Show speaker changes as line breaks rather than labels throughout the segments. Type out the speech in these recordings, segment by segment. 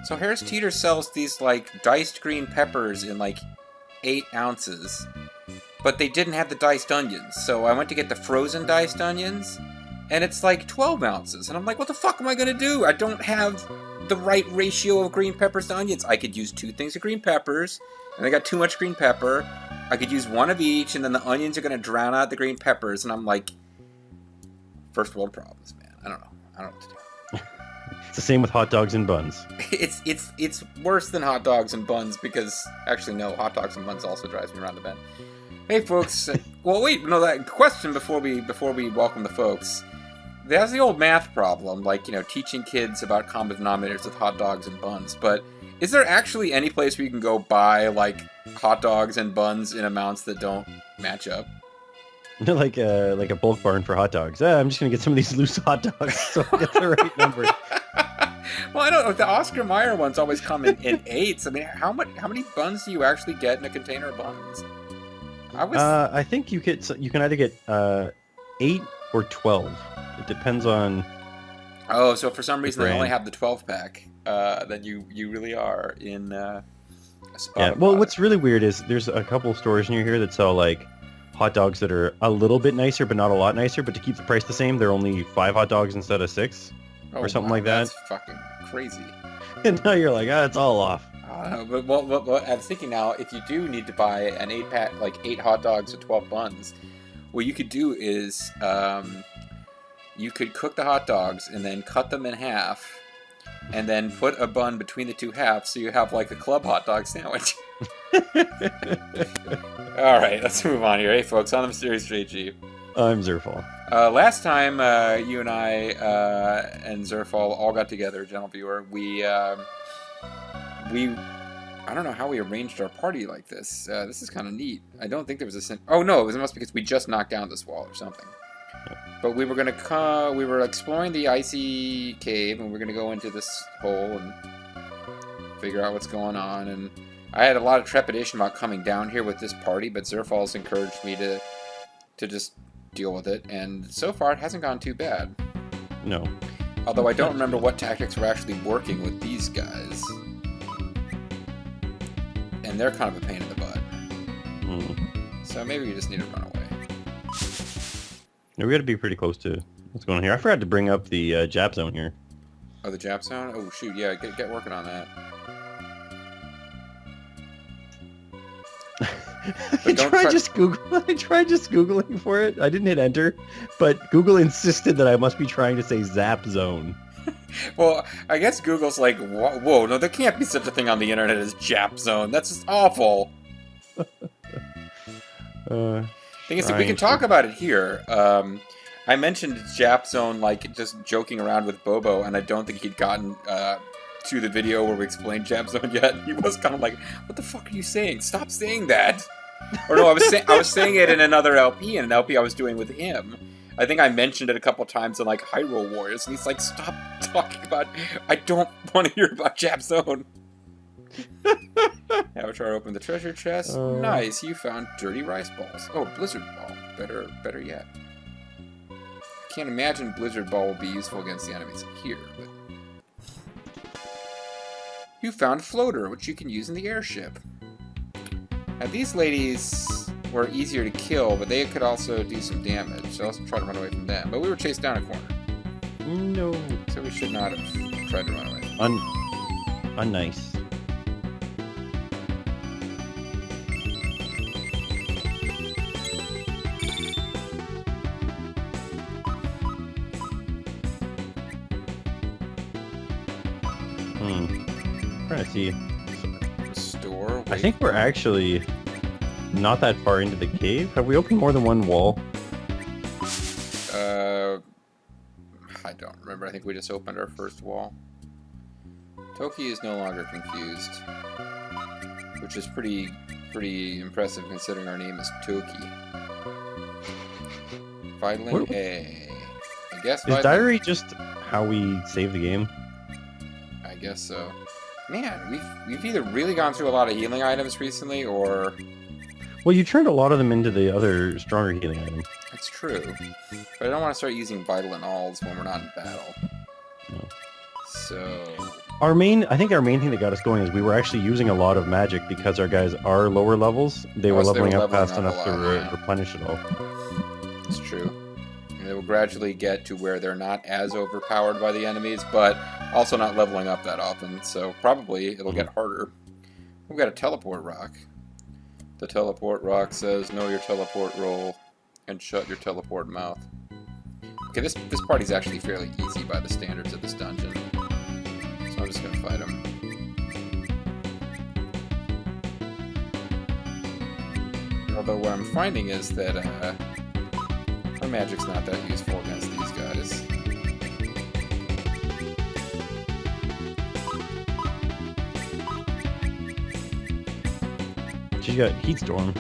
So Harris Teeter sells these, like, diced green peppers in, like, 8 ounces. But they didn't have the diced onions. So I went to get the frozen diced onions, and it's, like, 12 ounces. And I'm like, what the fuck am I gonna do? I don't have the right ratio of green peppers to onions. I could use 2 things of green peppers, and I got too much green pepper. I could use 1 of each, and then the onions are gonna drown out the green peppers. And I'm like, first world problems, man. I don't know what to do.
It's the same with hot dogs and buns.
It's worse than hot dogs and buns because actually no, hot dogs and buns also drives me around the bend. Hey folks, well wait, no, that question before we welcome the folks. That's the old math problem, like, you know, teaching kids about common denominators with hot dogs and buns. But is there actually any place where you can go buy like hot dogs and buns in amounts that don't match up?
like a bulk barn for hot dogs. I'm just gonna get some of these loose hot dogs so I get the right number.
Well, I don't know. The Oscar Mayer ones always come in 8s. I mean, how many buns do you actually get in a container of buns?
I think you can either get 8 or 12. It depends on.
Oh, so for some reason they only have the 12-pack. Then you really are in a spot.
Yeah. Well, what's really weird is there's a couple of stores near here that sell like hot dogs that are a little bit nicer, but not a lot nicer. But to keep the price the same, they're only 5 hot dogs instead of 6. Or something like that.
That's fucking crazy.
And now you're like, it's all off.
But I'm thinking now, if you do need to buy an 8-pack, like 8 hot dogs and 12 buns, what you could do is you could cook the hot dogs and then cut them in half, and then put a bun between the 2 halves, so you have like a club hot dog sandwich. All right, let's move on here. Hey, folks, on the Mysterious JG.
I'm Zerfall.
Last time, you and I and Zerfall all got together, gentle viewer. We I don't know how we arranged our party like this. This is kind of neat. I don't think there was a... Oh, no, it must be because we just knocked down this wall or something. But we were going to we were exploring the icy cave, and we were going to go into this hole and figure out what's going on. And I had a lot of trepidation about coming down here with this party, but Zerfall's encouraged me to just deal with it, and so far it hasn't gone too bad.
No.
Although I don't remember what tactics were actually working with these guys. And they're kind of a pain in the butt. So maybe we just need to run away.
Yeah, we gotta be pretty close to what's going on here. I forgot to bring up the Jap zone here.
Oh, the Jap zone? Oh, shoot, yeah, get working on that.
I tried just Googling for it. I didn't hit enter, but Google insisted that I must be trying to say Zap Zone.
Well, I guess Google's like, whoa, no, there can't be such a thing on the internet as Jap Zone. That's just awful. Thing is, we can talk about it here. I mentioned Jap Zone, like, just joking around with Bobo, and I don't think he'd gotten to the video where we explained Jap Zone yet. He was kind of like, what the fuck are you saying? Stop saying that. Or no, I was saying it in another LP, in an LP I was doing with him. I think I mentioned it a couple times in, like, Hyrule Warriors, and he's like, stop talking about... I don't want to hear about Jap Zone. Avatar opened the treasure chest. Nice, you found dirty rice balls. Oh, Blizzard Ball. Better yet. Can't imagine Blizzard Ball will be useful against the enemies here, but... You found Floater, which you can use in the airship. Now, these ladies were easier to kill, but they could also do some damage, so let's try to run away from them. But we were chased down a corner.
No.
So we should not have tried to run away.
Unnice. Trying to see.
Restore.
I think we're actually not that far into the cave. Have we opened more than one wall?
I don't remember. I think we just opened our first wall. Toki is no longer confused, which is pretty impressive considering our name is Toki. Violin A. I guess.
Is diary just how we save the game?
I guess so. Man, we've either really gone through a lot of healing items recently, or...
Well, you turned a lot of them into the other stronger healing items.
That's true. But I don't want to start using vital and alls when we're not in battle.
No.
So...
I think our main thing that got us going is we were actually using a lot of magic because our guys are lower levels. They were
So they were
leveling up
leveling
fast
up a
enough to
lot, yeah.
replenish it all.
It's true. And they will gradually get to where they're not as overpowered by the enemies, but also not leveling up that often. So probably it'll get harder. We've got a teleport rock. The teleport rock says, know your teleport role and shut your teleport mouth. Okay, this party's actually fairly easy by the standards of this dungeon. So I'm just going to fight him. Although what I'm finding is that our magic's not that useful against these guys.
She's got Heat Storm.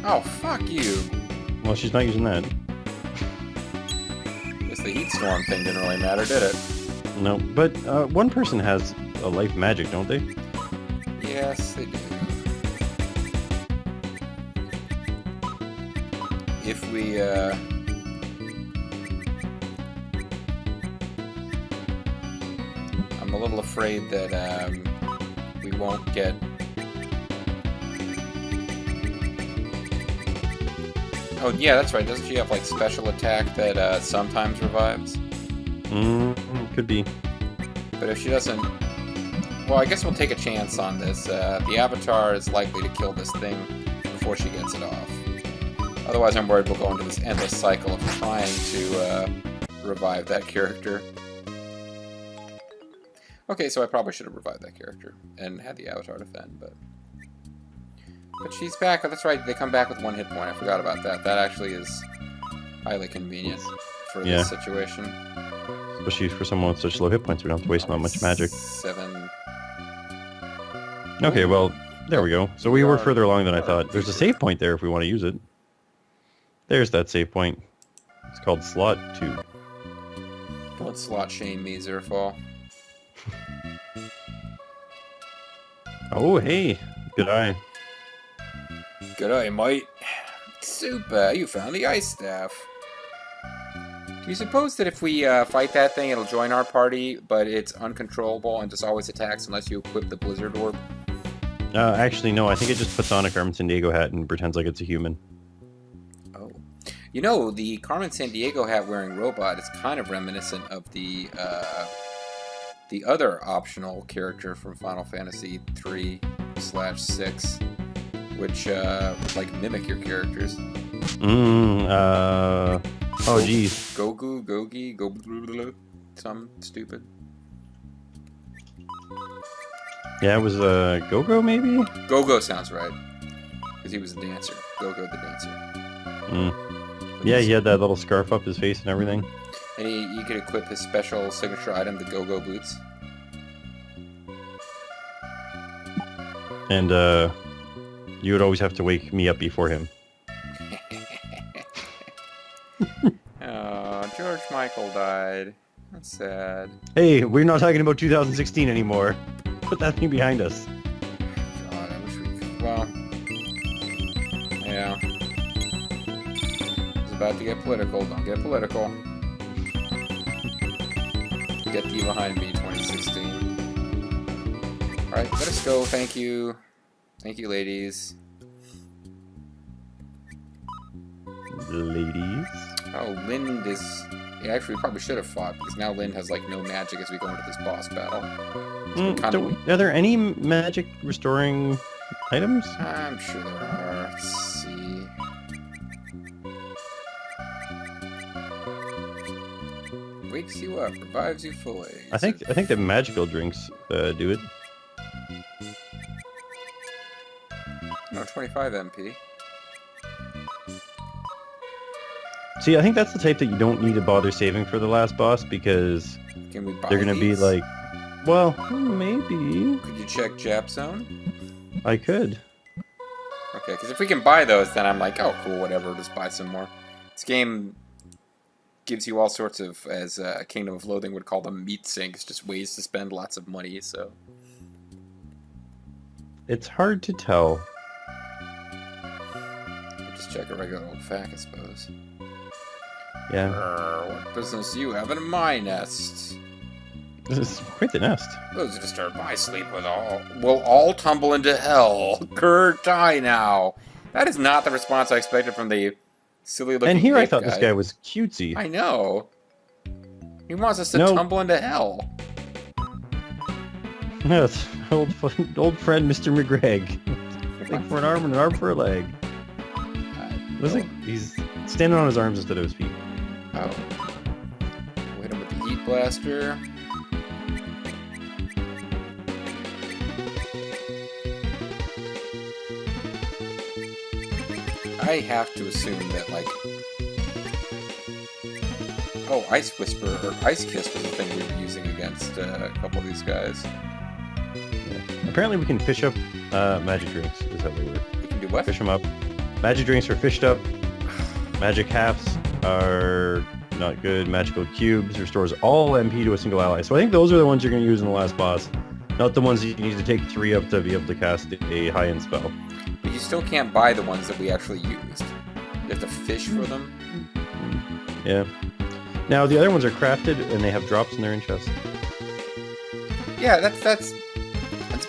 Oh, fuck you!
Well, she's not using that.
Guess the heat storm thing didn't really matter, did it?
No, but one person has a life magic, don't they?
Yes, they do. If we, I'm a little afraid that, we won't get... Oh, yeah, that's right. Doesn't she have, like, special attack that, sometimes revives?
Could be.
But if she doesn't... Well, I guess we'll take a chance on this. The Avatar is likely to kill this thing before she gets it off. Otherwise, I'm worried we'll go into this endless cycle of trying to revive that character. Okay, so I probably should have revived that character and had the Avatar defend, but she's back. Oh, that's right. They come back with 1 hit point. I forgot about that. That actually is highly convenient for this situation.
Especially for someone with such low hit points, we don't have to waste that much magic.
7.
Okay, well, there we go. So we were further along than I thought. There's a save point there if we want to use it. There's that save point. It's called Slot 2.
Don't slot shame me, Zerfall.
Oh, hey. Good eye.
Good eye, mate. Super, you found the ice staff. Do you suppose that if we fight that thing, it'll join our party, but it's uncontrollable and just always attacks unless you equip the Blizzard Orb?
Actually, no. I think it just puts on a Carmen Sandiego hat and pretends like it's a human.
Oh. You know, the Carmen Sandiego hat-wearing robot is kind of reminiscent of the other optional character from Final Fantasy 3/6, which would, like, mimic your characters.
Oh, geez.
Gogu, Gogi, go... Some stupid.
Yeah, it was Go-Go, maybe?
Go-Go sounds right. Because he was a dancer. Go-Go the dancer.
Yeah, he had that little scarf up his face and everything.
And he could equip his special signature item, the Go-Go boots.
And you would always have to wake me up before him.
Oh, George Michael died. That's sad.
Hey, we're not talking about 2016 anymore. Put that thing behind us.
God, I wish we could. Well, yeah. It's about to get political. Don't get political. Get thee behind me, 2016. Alright, let us go. Thank you. Thank you, ladies.
Ladies?
Oh, Lind is... Yeah, actually, we probably should have fought, because now Lind has, like, no magic as we go into this boss battle. So
are there any magic restoring items?
I'm sure there are. Let's see. Wakes you up, revives you fully.
I think the magical drinks do it.
No, 25 MP.
See, I think that's the type that you don't need to bother saving for the last boss because
Can we buy
they're gonna be like, well, maybe.
Could you check Jap Zone?
I could.
Okay, because if we can buy those, then I'm like, oh, cool, whatever, just buy some more. This game gives you all sorts of, as Kingdom of Loathing would call them, meat sinks, just ways to spend lots of money, so...
It's hard to tell.
Just check a regular old fact, I suppose.
Yeah.
What business do you have in my nest?
This is quite the nest.
Those who disturb my sleep will all tumble into hell. Grr, die now. That is not the response I expected from the silly-looking
And here I
ape
thought this guy was cutesy.
I know. He wants us to
No.
tumble into hell.
Yes, old friend Mr. McGregg. Leg for an arm and an arm for a leg. He's standing on his arms instead of his feet.
Oh. We'll hit him with the heat blaster. I have to assume that, like... Oh, Ice Whisper, or Ice Kiss was the thing we were using against a couple of these guys.
Yeah. Apparently we can fish up magic drinks, is how they work.
We can do what?
Fish them up. Magic drinks are fished up. Magic halves are not good. Magical cubes restores all MP to a single ally. So I think those are the ones you're going to use in the last boss. Not the ones that you need to take 3 up to be able to cast a high-end spell.
But you still can't buy the ones that we actually used. You have to fish for them.
Yeah. Now the other ones are crafted and they have drops and they're in chests.
Yeah, that's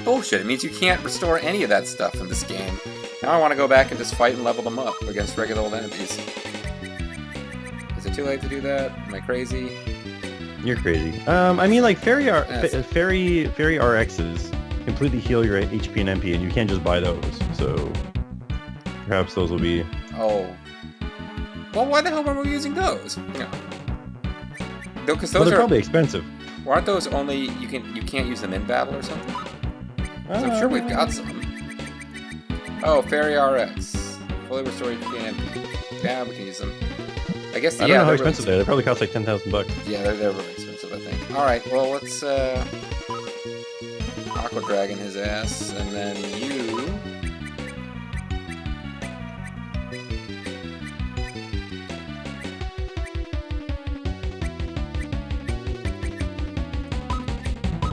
bullshit. It means you can't restore any of that stuff in this game. Now I want to go back and just fight and level them up against regular old enemies. Is it too late to do that? Am I crazy?
You're crazy. I mean, like fairy RXs completely heal your HP and MP, and you can't just buy those. So perhaps those will be.
Oh. Well, why the hell were we using those? No. Because those
they're
are
probably expensive.
Aren't those only you can't use them in battle or something? 'Cause I'm sure we've got some. Oh, Fairy RX. Fully restored HP and MP. Yeah, we can use them. I guess.
I don't know how expensive they are. They probably cost like $10,000.
Yeah, they're really expensive, I think. All right, well let's Aqua Dragon his ass, and then you.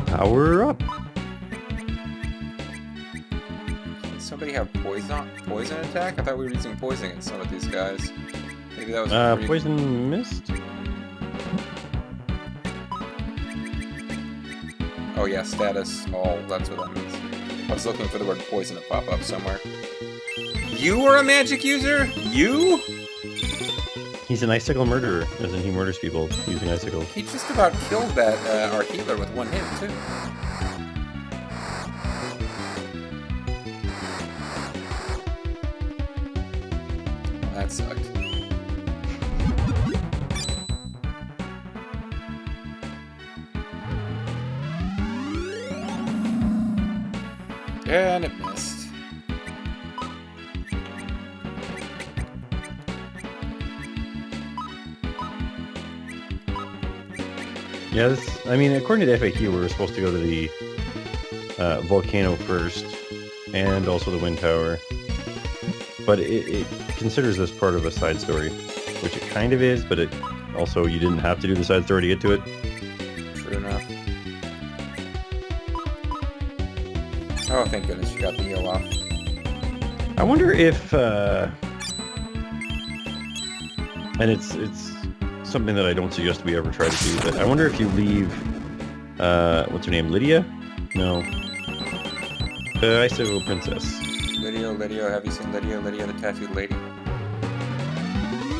Power up.
Does somebody have poison attack? I thought we were using poison against some of these guys. Maybe that was
poison mist.
Oh yeah, status all. That's what that means. I was looking for the word poison to pop up somewhere. You are a magic user? You?
He's an icicle murderer, as in he murders people using icicles.
He just about killed that our healer with one hit too. Well, that sucked. And it missed.
Yeah, I mean, according to the FAQ, we were supposed to go to the volcano first, and also the wind tower. But it considers this part of a side story, which it kind of is, but it also, you didn't have to do the side story to get to it.
True enough. Oh, thank goodness you got the heal off.
I wonder if, and it's something that I don't suggest we ever try to do, but I wonder if you leave, what's her name, Lydia? No. The Icicle Princess.
Lydia, have you seen Lydia the tattooed lady?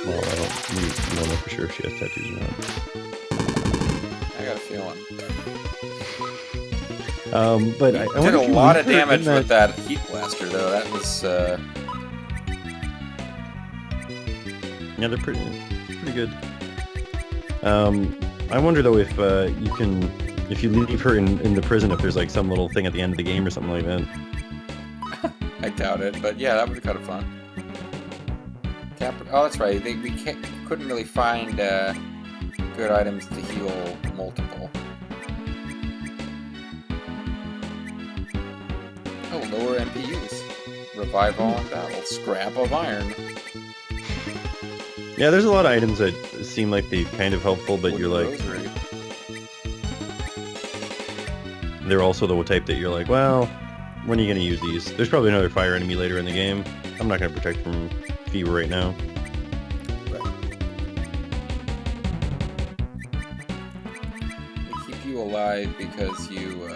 Well, I don't know for sure if she has tattoos or not.
I got a feeling.
But I
did a lot of damage with that heat blaster, though. That was,
Yeah, they're pretty good. I wonder though if if you leave her in the prison, if there's like some little thing at the end of the game or something like that.
I doubt it, but yeah, that would be kind of fun. Oh, that's right. We couldn't really find good items to heal multiple. Oh, lower MPUs. Revive all in battle. Scrap of iron.
Yeah, there's a lot of items that seem like they're kind of helpful, but you're like...
Rosary.
They're also the type that you're like, well, when are you going to use these? There's probably another fire enemy later in the game. I'm not going to protect from fever right now.
Right. you alive because you...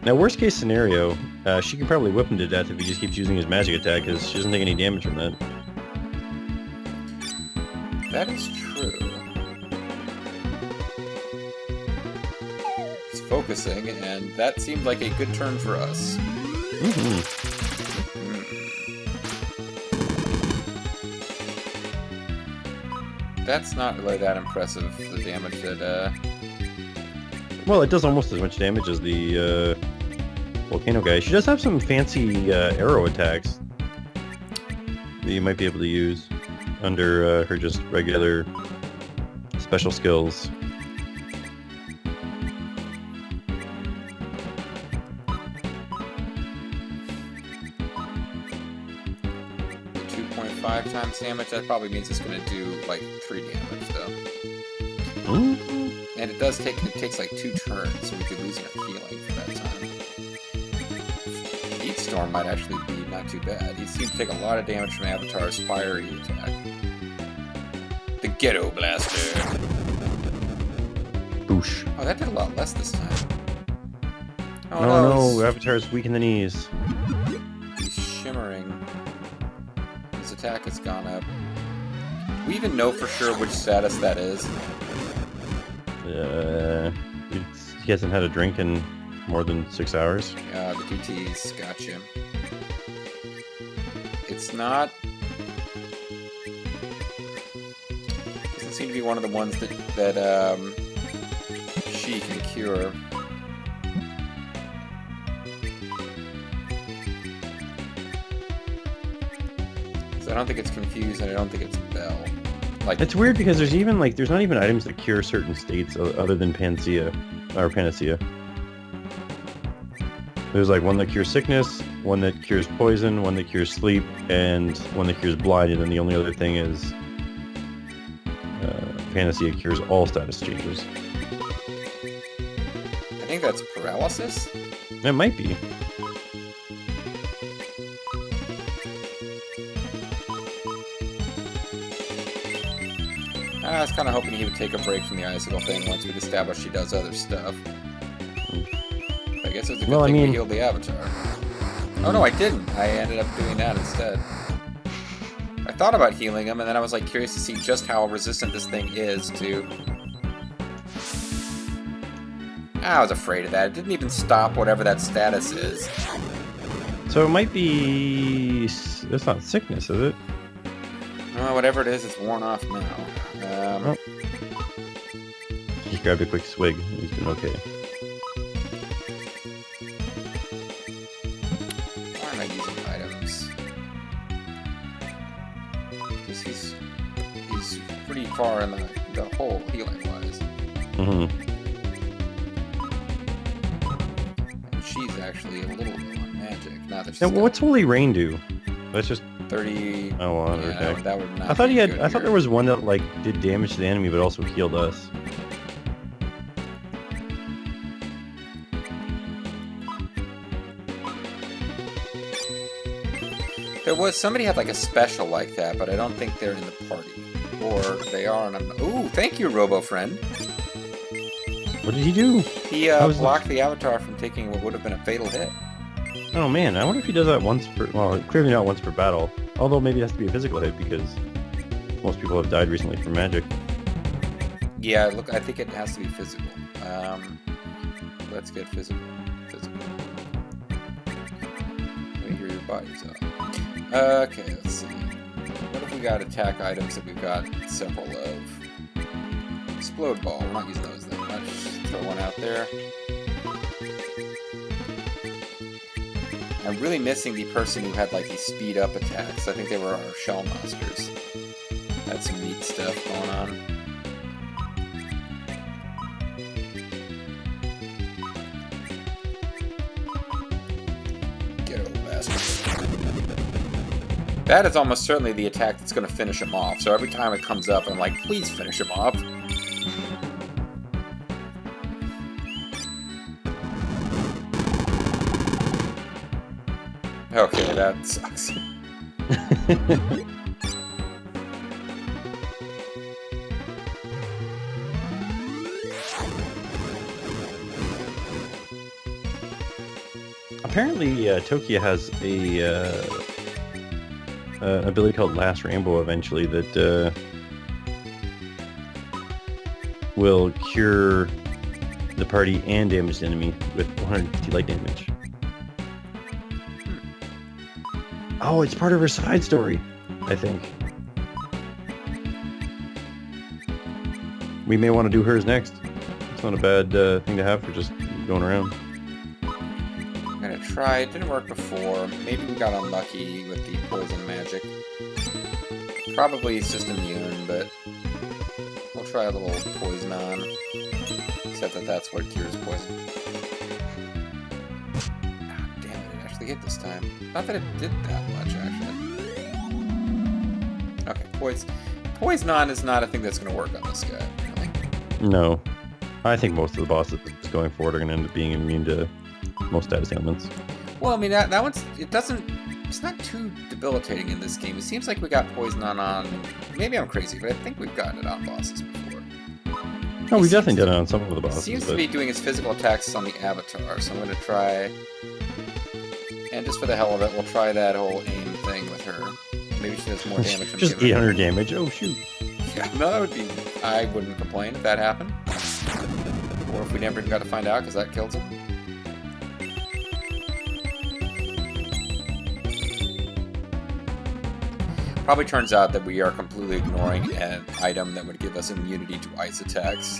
Now, worst case scenario, she can probably whip him to death if he just keeps using his magic attack, because she doesn't take any damage from that.
That is true. He's focusing, and that seemed like a good turn for us.
Mm-hmm.
That's not really that impressive, the damage that,
Well, it does almost as much damage as the volcano guy. She does have some fancy arrow attacks that you might be able to use under her just regular special skills.
the 2.5 times damage, that probably means it's going to do, like, 3 damage, though.
Mm-hmm.
And it takes like 2 turns, so we could lose our healing for that time. Heat Storm might actually be not too bad. He seems to take a lot of damage from Avatar's fiery attack. The Ghetto Blaster.
Boosh.
Oh, that did a lot less this time. Oh
no, Avatar's weak in the knees.
He's shimmering. His attack has gone up. We even know for sure which status that is.
He hasn't had a drink in more than 6 hours.
The DT's got you. It's not... Doesn't seem to be one of the ones that she can cure. So I don't think it's Confused, and I don't think it's Bell. Like,
It's weird because there's not even items that cure certain states other than Panacea. There's like one that cures sickness, one that cures poison, one that cures sleep, and one that cures blind, and then the only other thing is Panacea cures all status changes.
I think that's paralysis?
It might be.
I was kind of hoping he would take a break from the icicle thing once we'd established she does other stuff. I guess it was a good thing we healed the Avatar. Oh no, I didn't. I ended up doing that instead. I thought about healing him, and then I was like curious to see just how resistant this thing is to... I was afraid of that. It didn't even stop whatever that status is.
So it might be... That's not sickness, is it?
Well, whatever it is, it's worn off now.
Just grabbed a quick swig. He's been okay.
Why am I using items? Because he's pretty far in the hole healing-wise.
Mm-hmm.
And she's actually a little bit on magic. Not that she's
Now, what's Holy Rain do? That's just
30.
Oh, well,
yeah,
okay.
that would not
I thought
be
he had.
good
I thought
here.
there was one that like did damage to the enemy, but also healed us.
There was somebody had like a special like that, but I don't think they're in the party, or they are. And I'm. Ooh, thank you, Robo Friend.
What did he do?
He blocked the Avatar from taking what would have been a fatal hit.
Oh man, I wonder if he does that once per. Well, clearly not once per battle. Although maybe it has to be a physical hit because most people have died recently from magic.
Yeah, look, I think it has to be physical. Let's get physical. Let me hear your bodies up. Okay, let's see. What if we got attack items that we've got several of? Explode Ball, we're not using those that much. Just throw one out there. I'm really missing the person who had like these speed up attacks. I think they were our shell monsters. Had some neat stuff going on. Ghetto bastard. That is almost certainly the attack that's going to finish him off. So every time it comes up, I'm like, please finish him off. Okay, that sucks.
Apparently, Tokia has an ability called Last Rainbow eventually that will cure the party and damage the enemy with 150 light damage. Oh, it's part of her side story, I think. We may want to do hers next. It's not a bad thing to have for just going around.
I'm gonna try. It didn't work before. Maybe we got unlucky with the poison magic. Probably it's just immune, but we'll try a little poison on. Except that that's what cures poison. Ah, damn it, it actually hit this time. Not that it did that much, actually. Okay, poison on is not a thing that's going to work on this guy, really.
No. I think most of the bosses going forward are going to end up being immune to most status ailments.
Well, I mean, that one's... It's not too debilitating in this game. It seems like we got poison on... Maybe I'm crazy, but I think we've gotten it on bosses before.
Oh, we've definitely done it on some of the bosses.
Seems to be doing his physical attacks on the avatar, so I'm going to try... And just for the hell of it, we'll try that whole aim thing with her. Maybe she does more damage than
just 800 damage. Oh, shoot.
Yeah, no, that would be... I wouldn't complain if that happened. Or if we never even got to find out, because that kills him. Probably turns out that we are completely ignoring an item that would give us immunity to ice attacks.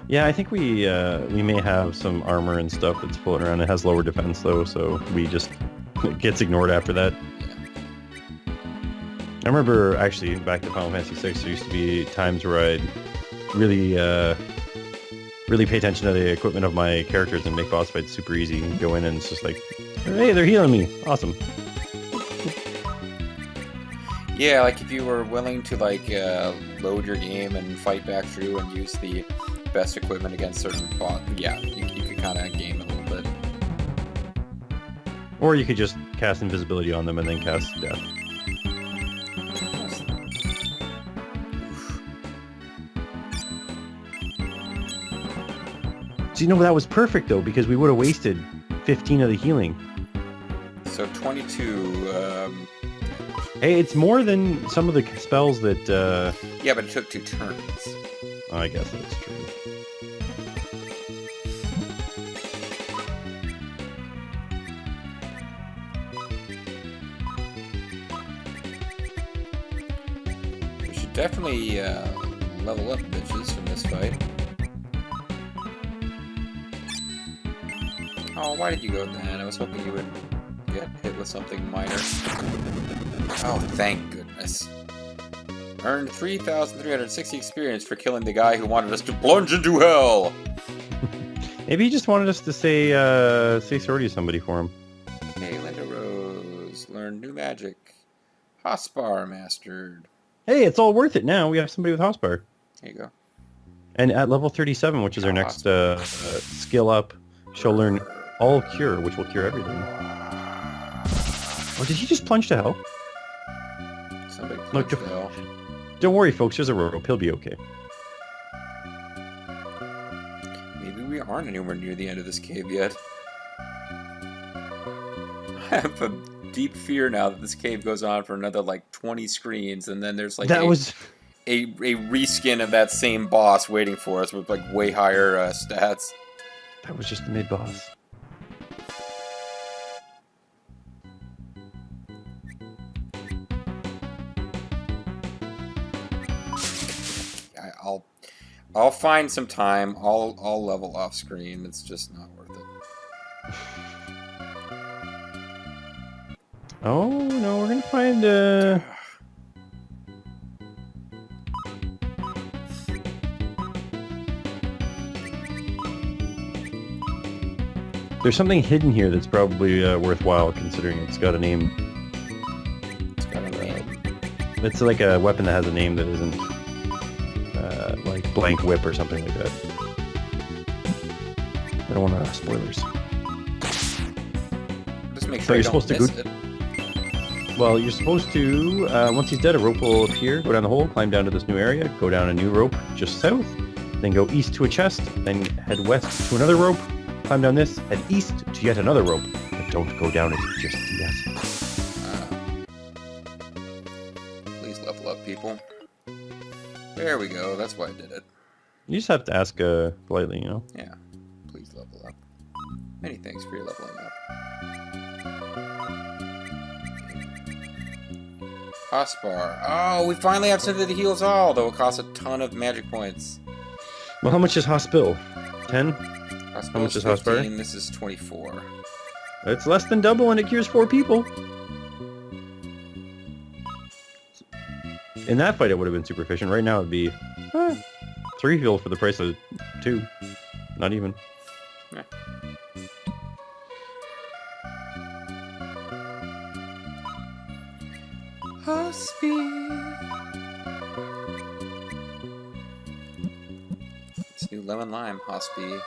Yeah, I think we may have some armor and stuff that's floating around. It has lower defense though, so we just it gets ignored after that.
Yeah.
I remember actually back to Final Fantasy VI, there used to be times where I'd really pay attention to the equipment of my characters and make boss fights super easy and go in and it's just like, hey, they're healing me, awesome.
Yeah, like if you were willing to like load your game and fight back through and use the best equipment against certain boss, yeah, you could kind of game a little bit.
Or you could just cast invisibility on them and then cast death. So you know that was perfect though because we would have wasted 15 of the healing.
So 22.
Hey, it's more than some of the spells that...
Yeah, but it took 2 turns.
Oh, I guess that's true.
We should definitely level up bitches from this fight. Oh, why did you go then? I was hoping you would get hit with something minor. Oh, thank goodness. Earned 3,360 experience for killing the guy who wanted us to plunge into hell!
Maybe he just wanted us to say sorry to somebody for him.
Hey, Linda Rose. Learned new magic. Hospar mastered.
Hey, it's all worth it now. We have somebody with Hospar.
There you go.
And at level 37, which is our next skill up, she'll learn All Cure, which will cure everything. Oh, did he just plunge to hell?
Somebody
Look,
plunged to hell.
Don't worry, folks. There's a rope. He'll be okay.
Maybe we aren't anywhere near the end of this cave yet. I have a deep fear now that this cave goes on for another like 20 screens, and then there's like a reskin of that same boss waiting for us with like way higher stats.
That was just the mid boss.
I'll find some time. I'll level off screen. It's just not worth it.
Oh no, we're gonna find There's something hidden here that's probably worthwhile considering it's got a name.
It's got a name.
It's like a weapon that has a name that isn't like blank whip or something like that. I don't want spoilers.
Just make
So
sure
you're
you
supposed
don't
to
miss it.
Well, you're supposed to, once he's dead, a rope will appear, go down the hole, climb down to this new area, go down a new rope just south, then go east to a chest, then head west to another rope, climb climb down this, head east to yet another rope. But don't go down it just yet.
Please level up, people. There we go. That's why I did it.
You just have to ask politely, you know?
Yeah. Please level up. Many thanks for your leveling up. Hospar. Oh, we finally have something that heals all, though it costs a ton of magic points.
Well, how much is Hospill? 10?
How
much is Hospar?
This is 24.
It's less than double and it cures 4 people. In that fight, it would have been super efficient. Right now, it'd be 3 heal for the price of 2. Not even.
Yeah. It's new lemon lime Hospy.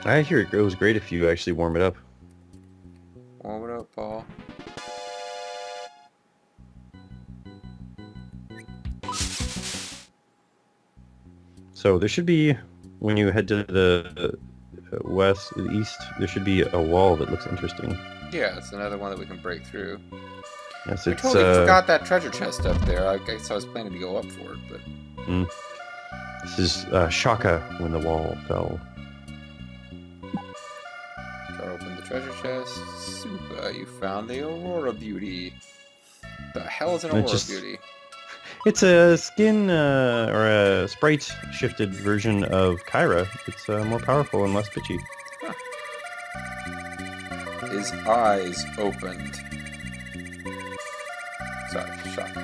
I hear it goes great if you actually warm it up.
Warm it up, Paul.
So there should be, when you head to the east, there should be a wall that looks interesting.
Yeah, it's another one that we can break through.
Yes,
I
it's,
totally forgot that treasure chest up there. I guess I was planning to go up for it, but...
This is Shaka when the wall fell.
Try to open the treasure chest. Super, you found the Aurora Beauty. The hell is an Aurora Beauty?
It's a skin or a sprite shifted version of Kyra. It's more powerful and less bitchy.
Huh. His eyes opened. Sorry, shock.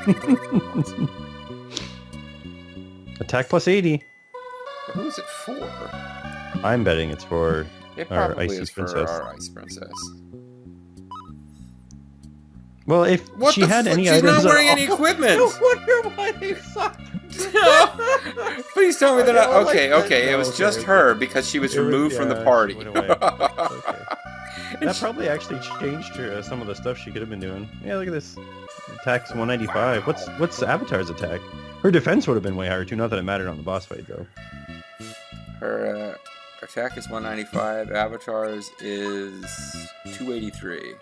Attack plus 80.
But who is it for?
I'm betting it's for
our
Icy Princess.
Our Ice Princess.
Well, if she had any items...
She's not wearing any equipment!
No wonder why they sucked!
Please tell me they're not... Okay, it was just her because she was removed from the party.
That probably actually changed her, some of the stuff she could have been doing. Yeah, look at this. Attack's 195.
Wow.
What's Avatar's attack? Her defense would have been way higher too, not that it mattered on the boss fight, though.
Her attack is 195, Avatar's is 283.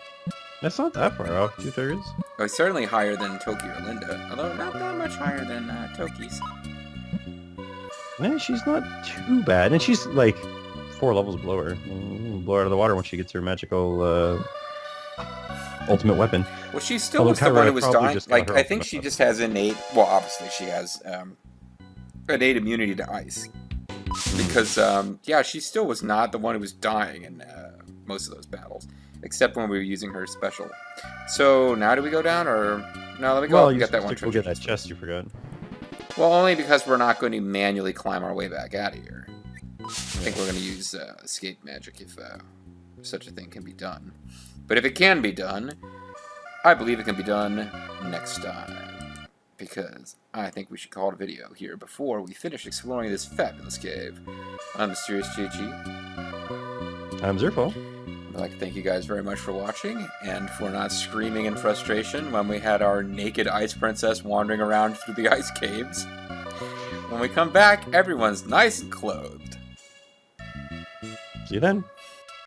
That's not that far off, 2/3.
Oh, it's certainly higher than Toki or Linda, although not that much higher than Toki's.
Man, she's not too bad, and she's like 4 levels below her. Blow her out of the water when she gets her magical ultimate weapon.
Well, she still was the one who was dying. Like, I think she just has innate... Well, obviously she has innate immunity to ice. Because, yeah, she still was not the one who was dying in most of those battles. Except when we were using her special. So, now do we go down, or... No, let me go up and get that one treasure.
We'll get that chest you forgot.
Well, only because we're not going to manually climb our way back out of here. I think we're going to use escape magic if such a thing can be done. But if it can be done, I believe it can be done next time. Because I think we should call it a video here before we finish exploring this fabulous cave. I'm Mysterious Chi-Chi.
I'm Zerfo.
I'd like to thank you guys very much for watching, and for not screaming in frustration when we had our naked ice princess wandering around through the ice caves. When we come back, everyone's nice and clothed.
See you then.